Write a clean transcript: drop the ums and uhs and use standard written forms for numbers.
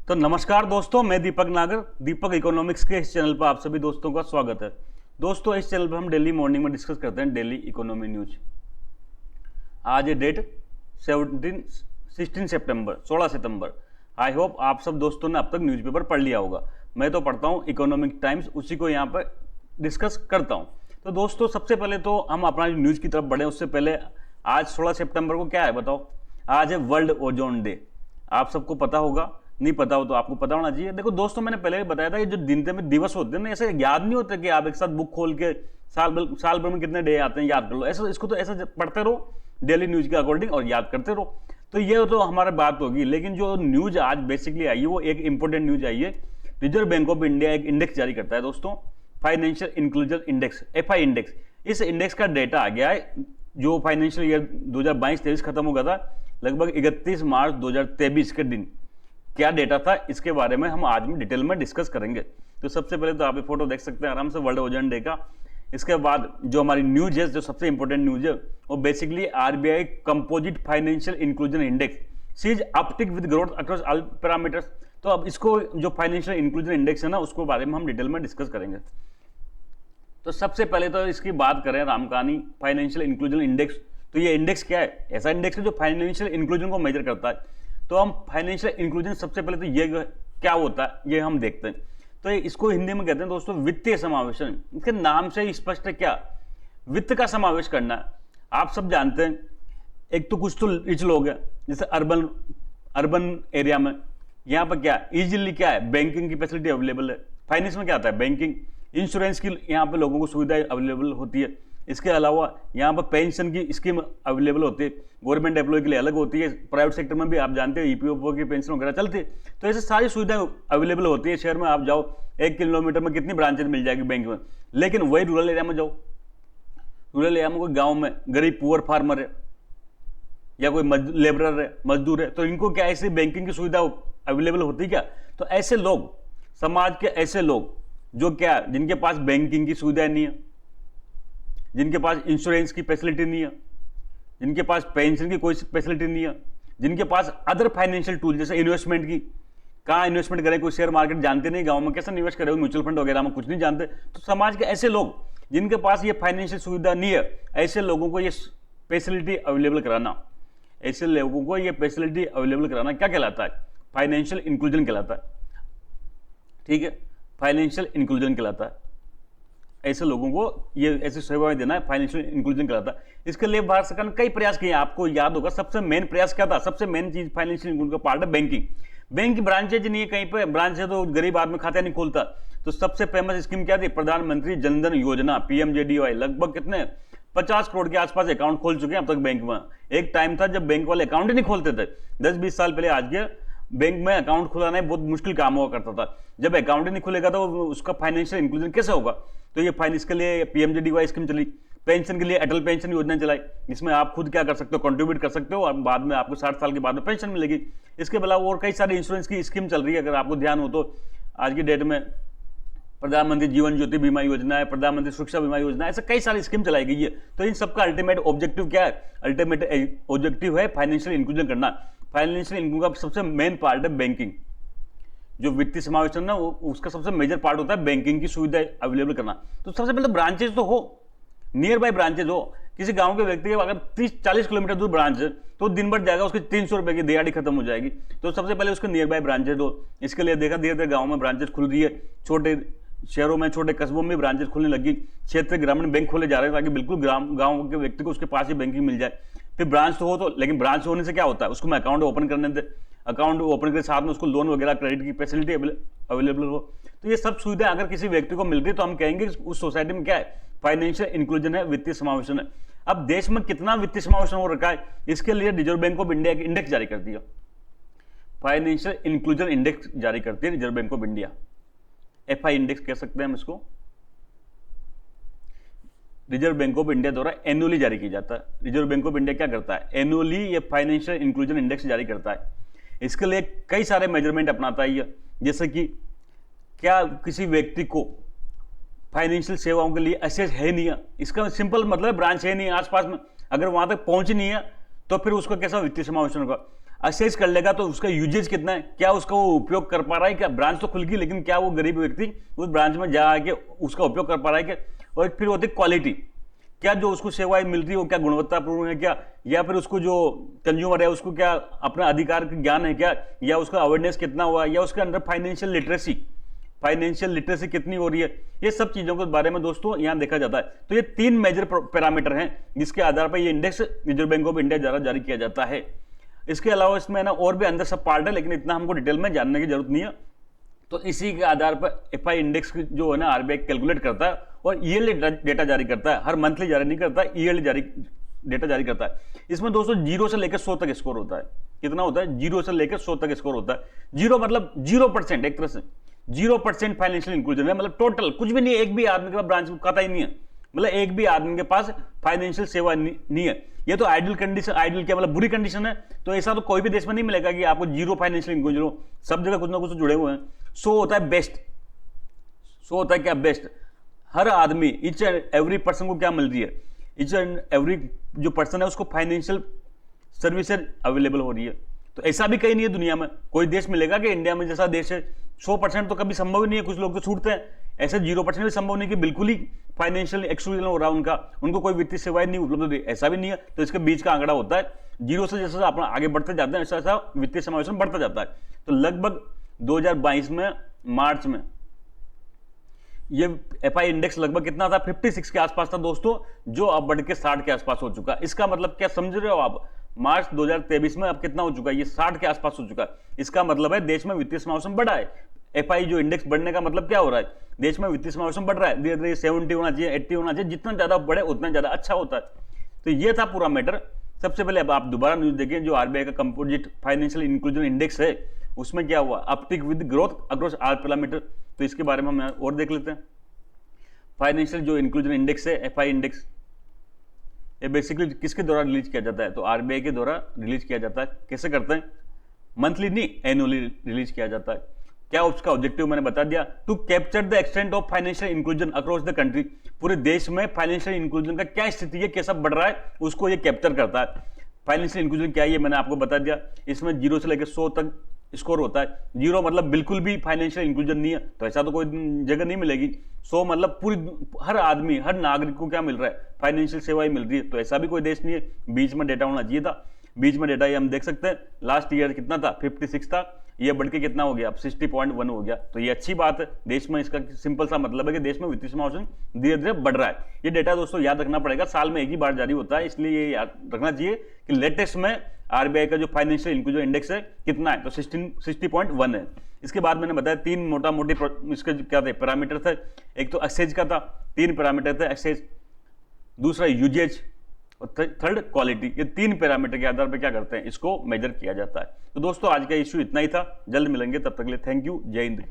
तो नमस्कार दोस्तों, मैं दीपक नागर, दीपक इकोनॉमिक्स के इस चैनल पर आप सभी दोस्तों का स्वागत है। दोस्तों, इस चैनल पर हम डेली मॉर्निंग में डिस्कस करते हैं डेली इकोनॉमी न्यूज। आज है डेट 16 सितंबर। आई होप आप सब दोस्तों ने अब तक न्यूज़पेपर पढ़ लिया होगा। मैं तो पढ़ता हूँ इकोनॉमिक टाइम्स, उसी को यहाँ पर डिस्कस करता हूँ। तो दोस्तों, सबसे पहले तो हम अपना न्यूज़ की तरफ बढ़े उससे पहले आज 16 सितंबर को क्या है बताओ। आज है वर्ल्ड ओजोन डे। आप सबको पता होगा, नहीं पता हो तो आपको पता होना चाहिए। देखो दोस्तों, मैंने पहले भी बताया था, ये जो दिन में दिवस होते हैं ना, ऐसे याद नहीं होते कि आप एक साथ बुक खोल के साल भर में कितने डे आते हैं याद कर लो। ऐसा इसको तो ऐसा पढ़ते रहो डेली न्यूज के अकॉर्डिंग और याद करते रहो। तो ये तो हमारा बात होगी। लेकिन जो न्यूज आज बेसिकली आई है वो एक इंपॉर्टेंट न्यूज आई है। रिजर्व बैंक ऑफ इंडिया एक इंडेक्स जारी करता है दोस्तों, financial inclusion index, FI index. इस इंडेक्स का डेटा आ गया है जो फाइनेंशियल ईयर 2022-23 खत्म हो गया था, लगभग 31 मार्च 2023 के दिन क्या डेटा था, इसके बारे में हम आज में डिटेल में डिस्कस करेंगे। तो सबसे पहले तो आप ये फोटो देख सकते हैं आराम से, वर्ल्ड ओजोन डे का। इसके बाद जो हमारी न्यूज है, जो सबसे इंपॉर्टेंट न्यूज है, वो basically RBI composite financial inclusion index sees uptick with growth across all parameters. तो अब इसको जो फाइनेंशियल इंक्लूजन इंडेक्स है ना, उसको बारे में हम डिटेल में डिस्कस करेंगे। तो सबसे पहले तो इसकी बात करें, रामकानी फाइनेंशियल इंक्लूजन इंडेक्स। तो ये इंडेक्स क्या है? ऐसा इंडेक्स है जो फाइनेंशियल इंक्लूजन को मेजर करता है। तो हम फाइनेंशियल इंक्लूजन सबसे पहले तो ये क्या होता है ये हम देखते हैं। तो इसको हिंदी में कहते हैं दोस्तों वित्तीय समावेशन। इसके नाम से ही स्पष्ट है क्या, वित्त का समावेश करना है। आप सब जानते हैं, एक तो कुछ तो रिच लोग हैं, जैसे अर्बन एरिया में, यहाँ पर क्या इजीली क्या है, बैंकिंग की फैसिलिटी अवेलेबल है। फाइनेंस में क्या आता है, बैंकिंग, इंश्योरेंस की यहाँ पे लोगों को सुविधाएं अवेलेबल होती है। इसके अलावा यहाँ पर पेंशन की स्कीम अवेलेबल होती है, गवर्नमेंट एम्प्लॉय के लिए अलग होती है, प्राइवेट सेक्टर में भी आप जानते हैं EPFO की पेंशन वगैरह चलती है। तो ऐसे सारी सुविधाएं अवेलेबल होती है। शहर में आप जाओ, 1 किलोमीटर में कितनी ब्रांचेज मिल जाएगी बैंक में। लेकिन वही रूरल एरिया में जाओ, रूरल एरिया में कोई गाँव में गरीब पुअर फार्मर है या कोई लेबरर है, मजदूर है, तो इनको क्या ऐसी बैंकिंग की सुविधा अवेलेबल होती है क्या? तो ऐसे लोग, समाज के ऐसे लोग जो क्या, जिनके पास बैंकिंग की सुविधाएं नहीं है, जिनके पास इंश्योरेंस की फैसिलिटी नहीं है, जिनके पास पेंशन की कोई फैसिलिटी नहीं है, जिनके पास अदर फाइनेंशियल टूल जैसे इन्वेस्टमेंट की, कहाँ इन्वेस्टमेंट करें, कोई शेयर मार्केट जानते नहीं, गांव में कैसे इन्वेस्ट करें, म्यूचुअल फंड वगैरह में कुछ नहीं जानते। तो समाज के ऐसे लोग जिनके पास ये फाइनेंशियल सुविधा नहीं है, ऐसे लोगों को ये फैसिलिटी अवेलेबल कराना, ऐसे लोगों को ये फैसिलिटी अवेलेबल कराना क्या कहलाता है? फाइनेंशियल इंक्लूजन कहलाता है। ठीक है, फाइनेंशियल इंक्लूजन कहलाता है। ऐसे लोगों को ये ऐसी सेवाएं देना है, फाइनेंशियल इंक्लूजन कहलाता है। इसके लिए भारत सरकार ने कई प्रयास किए, आपको याद होगा। सबसे मेन प्रयास क्या था? सबसे मेन चीज फाइनेंशियल इंक्लूजन का पार्ट है बैंकिंग। बैंक की ब्रांचेज नहीं है, कहीं पे ब्रांच है तो गरीब आदमी खाता नहीं खोलता। तो सबसे फेमस स्कीम क्या थी? प्रधानमंत्री जनधन योजना, PMJDY। लगभग कितने 50 करोड़ के आसपास अकाउंट खोल चुके हैं अब तक बैंक में। एक टाइम था जब बैंक वाले अकाउंट ही नहीं खोलते थे। 10-20 साल पहले आज के बैंक में अकाउंट खुलाना बहुत मुश्किल काम हुआ करता था। जब अकाउंट ही नहीं खुलेगा तो उसका फाइनेंशियल इंक्लूजन कैसे होगा? तो ये फाइनेंस के लिए PMJDY स्कीम चली। पेंशन के लिए अटल पेंशन योजना चलाई, जिसमें आप खुद क्या कर सकते हो, कंट्रीब्यूट कर सकते हो और बाद में आपको 60 साल के बाद में पेंशन मिलेगी। इसके अलावा और कई सारी इंश्योरेंस की स्कीम चल रही है। अगर आपको ध्यान हो तो आज की डेट में प्रधानमंत्री जीवन ज्योति बीमा योजना है, प्रधानमंत्री सुरक्षा बीमा योजना है, ऐसे कई सारी स्कीम चलाई गई है। तो इन सबका अल्टीमेट ऑब्जेक्टिव क्या है? अल्टीमेट ऑब्जेक्टिव है फाइनेंशियल इंक्लूजन करना। फाइनेंशियल इंक्लूजन का सबसे मेन पार्ट है बैंकिंग। जो वित्तीय समावेशन ना, उसका सबसे मेजर पार्ट होता है बैंकिंग की सुविधा अवेलेबल करना। तो सबसे पहले ब्रांचेज तो हो, नियर बाय ब्रांचेज हो। किसी गांव के व्यक्ति के अगर 30-40 किलोमीटर दूर ब्रांच है तो दिन भर जाएगा, उसकी 300 रुपए की दिहाड़ी खत्म हो जाएगी। तो सबसे पहले उसके नियर बाय ब्रांचेज हो। इसके लिए देखा धीरे धीरे गाँव में ब्रांचेज खुल रही है, छोटे शहरों में, छोटे कस्बों में ब्रांचेज खुलने लगी। क्षेत्रीय ग्रामीण बैंक खोले जा रहे हैं ताकि बिल्कुल गांव के व्यक्ति को उसके पास ही बैंकिंग मिल जाए। फिर ब्रांच तो हो तो, लेकिन ब्रांच होने से क्या होता है, उसको मैं अकाउंट ओपन करने दे, अकाउंट ओपन के साथ में उसको लोन वगैरह क्रेडिट की फैसिलिटी अवेलेबल हो। तो ये सब सुविधा अगर किसी व्यक्ति को मिल रही है तो हम कहेंगे उस सोसाइटी में क्या है, फाइनेंशियल इंक्लूजन है, वित्तीय समावेशन है। अब देश में कितना वित्तीय समावेशन हो रखा है, इसके लिए रिजर्व बैंक ऑफ इंडिया एक इंडेक्स जारी कर दिया, फाइनेंशियल इंक्लूजन इंडेक्स जारी करती है reserve bank of India. FI index कह सकते हैं हम इसको। रिजर्व बैंक ऑफ इंडिया द्वारा एनुअली जारी किया जाता है। रिजर्व बैंक ऑफ इंडिया क्या करता है? एनुअली ये फाइनेंशियल इंक्लूजन इंडेक्स जारी करता है। इसके लिए कई सारे मेजरमेंट अपनाता है ये, जैसे कि क्या किसी व्यक्ति को फाइनेंशियल सेवाओं के लिए एसेस है नहीं है, इसका सिंपल मतलब ब्रांच है नहीं आसपास में, अगर वहां तक पहुंच नहीं है तो फिर उसका कैसा वित्तीय समावेशन होगा। असेस कर लेगा तो उसका यूजेज कितना है, क्या उसका वो उपयोग कर पा रहा है, क्या ब्रांच तो खुल गई लेकिन क्या वो गरीब व्यक्ति उस ब्रांच में जाके उसका उपयोग कर पा रहा है क्या। और फिर होती क्वालिटी, क्या जो उसको सेवाएं मिल रही है वो क्या गुणवत्तापूर्ण है क्या, या फिर उसको जो कंज्यूमर है उसको क्या अपना अधिकार का ज्ञान है क्या, या उसका अवेयरनेस कितना हुआ, या उसके अंदर फाइनेंशियल लिटरेसी कितनी हो रही है। ये सब चीजों के बारे में दोस्तों यहां देखा जाता है। तो ये 3 मेजर पैरामीटर हैं जिसके आधार पर ये index reserve bank of India द्वारा जारी किया जाता है। इसके अलावा इसमें ना और भी अंदर सब पार्ट है, लेकिन इतना हमको डिटेल में जानने की जरूरत नहीं है। तो इसी के आधार पर एफआई इंडेक्स जो है ना आरबीआई कैलकुलेट करता है और ईयरली डेटा जारी करता है, हर मंथली जारी नहीं करता, ईयरली डेटा जारी करता है। इसमें दोस्तों 0 से लेकर 100 तक स्कोर होता है। कितना होता है? 0 से लेकर 100 तक स्कोर होता है। 0 मतलब 0%, एक तरह से 0% फाइनेंशियल इंक्लूजन है, मतलब टोटल कुछ भी नहीं है, एक भी आदमी के पास ब्रांच खाता ही नहीं है, मतलब एक भी आदमी के पास फाइनेंशियल सेवा नहीं है। ये तो आइडियल कंडीशन, आइडियल क्या मतलब बुरी कंडीशन है। तो ऐसा तो कोई भी देश में नहीं मिलेगा कि आपको 0 फाइनेंशियल इंक्लूजन हो, सब जगह कुछ ना कुछ जुड़े हुए हैं। 100 होता है बेस्ट, 100 होता है क्या बेस्ट। हर आदमी, ईच एंड एवरी पर्सन को क्या मिल रही है, ईच एंड एवरी जो पर्सन है उसको फाइनेंशियल सर्विसेज अवेलेबल हो रही है। तो ऐसा भी कहीं नहीं है दुनिया में, कोई देश मिलेगा कि इंडिया में जैसा देश है 100% तो कभी संभव ही नहीं है। कुछ लोग तो छूटते हैं, ऐसे 0% भी संभव नहीं कि बिल्कुल ही फाइनेंशियल एक्सक्लूजन हो रहा है उनको कोई वित्तीय सेवाएं नहीं उपलब्ध होती, ऐसा भी नहीं है। तो इसके बीच का आंकड़ा होता है 0 से जैसे अपना आगे बढ़ते जाते हैं ऐसा वित्तीय समावेशन बढ़ता जाता है। तो लगभग 2022 में मार्च में ये एफआई इंडेक्स लगभग कितना था? 56 के आसपास था दोस्तों, जो अब बढ़ के 60 के आसपास हो चुका है। इसका मतलब क्या समझ रहे हो आप? मार्च 2023 में अब कितना हो चुका है? ये 60 के आसपास हो चुका है। इसका मतलब है देश में वित्तीय समावेशन बढ़ा है। एफआई जो इंडेक्स बढ़ने का मतलब क्या हो रहा है? देश में वित्तीय समावेशन बढ़ रहा है, धीरे धीरे 70 होना चाहिए, 80 होना चाहिए, जितना ज्यादा बढ़े उतना ज्यादा अच्छा होता है। तो ये था पूरा मैटर। सबसे पहले अब आप दोबारा न्यूज देखिए, जो आरबीआई का कंपोजिट फाइनेंशियल इंक्लूजन इंडेक्स है उसमें क्या हुआ, uptick with growth across all parameter. तो इसके बारे में हम और देख लेते हैं। फाइनेंशियल जो इंक्लूजन इंडेक्स है, एफआई इंडेक्स, ये बेसिकली किसके द्वारा रिलीज किया जाता है? तो आरबीआई के द्वारा रिलीज किया जाता है। कैसे करते हैं? मंथली नहीं, एनुअली रिलीज किया जाता है। क्या उसका ऑब्जेक्टिव मैंने बता दिया, to capture the extent of financial inclusion across the country. पूरे देश में फाइनेंशियल इंक्लूजन का क्या स्थिति है, कैसा बढ़ रहा है, उसको ये कैप्चर करता है। फाइनेंशियल इंक्लूजन क्या है ये मैंने आपको बता दिया। इसमें 0 से लेकर 100 तक स्कोर होता है। 0 मतलब बिल्कुल भी फाइनेंशियल इंक्लूजन नहीं है, तो ऐसा तो कोई जगह नहीं मिलेगी। 100 मतलब पूरी हर आदमी, हर नागरिक को क्या मिल रहा है? फाइनेंशियल सेवाएं मिल रही है, तो ऐसा भी कोई देश नहीं है। बीच में डेटा होना चाहिए था, बीच में डेटा ये हम देख सकते हैं। लास्ट ईयर कितना था? 56 था, ये बढ़ के कितना हो गया? अब 60.1 हो गया। तो ये अच्छी बात है देश में। इसका सिंपल सा मतलब है कि देश में वित्तीय समावेशन धीरे धीरे बढ़ रहा है। ये डेटा दोस्तों याद रखना पड़ेगा, साल में एक ही बार जारी होता है, इसलिए ये याद रखना चाहिए कि लेटेस्ट में आरबीआई का जो फाइनेंशियल इंक्लूजन इंडेक्स है कितना है, तो 60.1 है। इसके बाद मैंने बताया 3 मोटा मोटी इसके क्या थे पैरामीटर थे। एक तो एक्सेज का था, 3 पैरामीटर थे, एक्सेज, दूसरा यूजेज और थर्ड क्वालिटी। ये 3 पैरामीटर के आधार पर क्या करते हैं, इसको मेजर किया जाता है। तो दोस्तों आज का इश्यू इतना ही था, जल्द मिलेंगे, तब तक के लिए थैंक यू, जय हिंद।